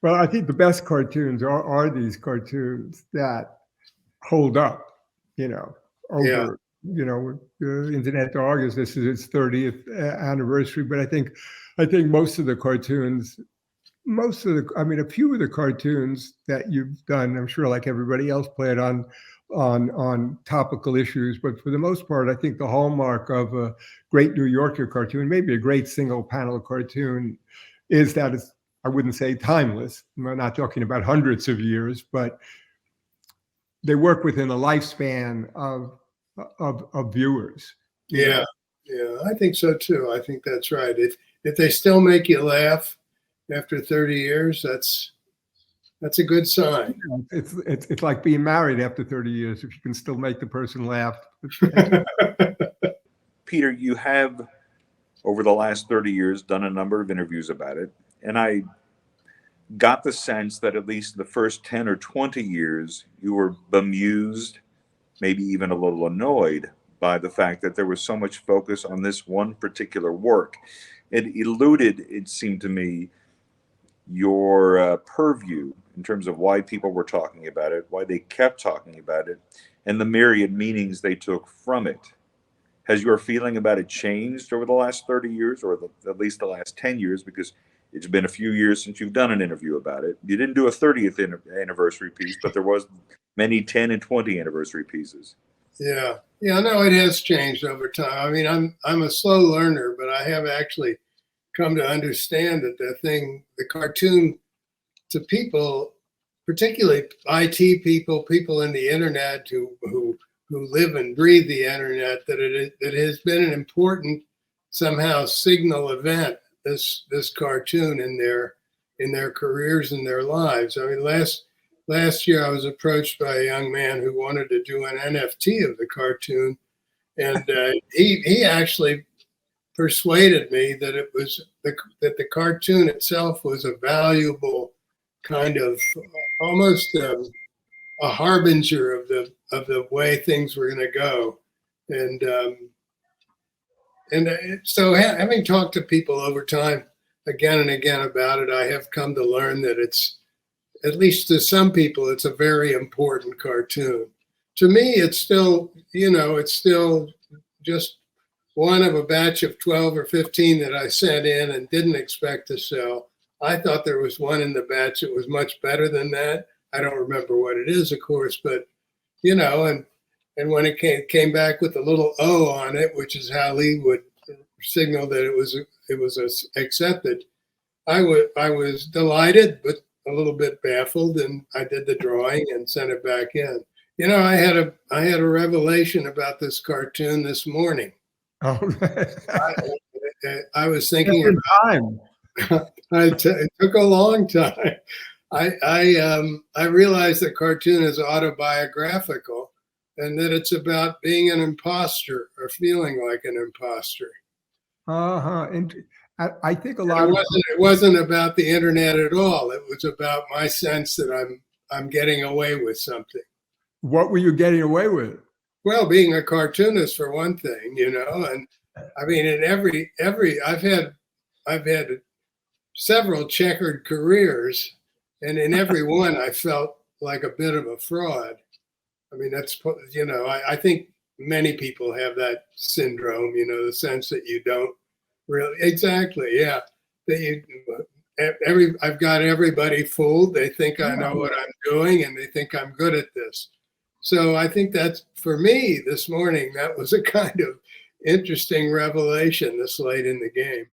Well, I think the best cartoons are these cartoons that hold up, you know, Yeah. over, Internet Dog this is its 30th anniversary, but I think most of the cartoons, I mean, a few of the cartoons that you've done, I'm sure, like everybody else, played on topical issues, but for the most part, I think the hallmark of a great New Yorker cartoon, maybe a great single panel cartoon, is that it's, I wouldn't say timeless. I'm not talking about hundreds of years, but they work within a lifespan of viewers. Yeah. Yeah. I think so too. I think that's right. If they still make you laugh after 30 years, that's a good sign. It's like being married after 30 years. If you can still make the person laugh. Peter, you have, over the last 30 years, done a number of interviews about it. And I got the sense that at least the first 10 or 20 years, you were bemused, maybe even a little annoyed by the fact that there was so much focus on this one particular work. It eluded, it seemed to me, your purview in terms of why people were talking about it, why they kept talking about it, and the myriad meanings they took from it. Has your feeling about it changed over the last 30 years, or at least the last 10 years? Because it's been a few years since you've done an interview about it. You didn't do a 30th anniversary piece, but there was many 10 and 20 anniversary pieces. Yeah. Yeah, no, it has changed over time. I mean, I'm a slow learner, but I have actually come to understand that the cartoon, to people, particularly IT people, people in the internet who live and breathe the internet, that it has been an important, somehow, signal event, this cartoon in their careers and their lives. I mean, last year I was approached by a young man who wanted to do an NFT of the cartoon, and he actually persuaded me that that the cartoon itself was a valuable kind of almost a harbinger of the way things were going to go, and so having talked to people over time again and again about it, I have come to learn that it's, at least to some people, it's a very important cartoon. To me, it's still, it's still just one of a batch of 12 or 15 that I sent in and didn't expect to sell. I thought there was one in the batch that was much better than that. I don't remember what it is, of course, but, and when it came back with a little O on it, which is how Lee would signal that it was accepted, I was delighted, but a little bit baffled, and I did the drawing and sent it back in. I had a revelation about this cartoon this morning. Oh, I was thinking about time. It took a long time. I realized that cartoon is autobiographical, and that it's about being an imposter or feeling like an imposter. And I think a lot it wasn't about the internet at all. It was about my sense that I'm getting away with something. What were you getting away with? Well, being a cartoonist for one thing, and I mean, in every I've had several checkered careers, and in every one I felt like a bit of a fraud. I mean, that's, I think many people have that syndrome, the sense that you don't really, exactly, yeah. That I've got everybody fooled. They think I know what I'm doing, and they think I'm good at this. So I think that's, for me this morning, that was a kind of interesting revelation this late in the game.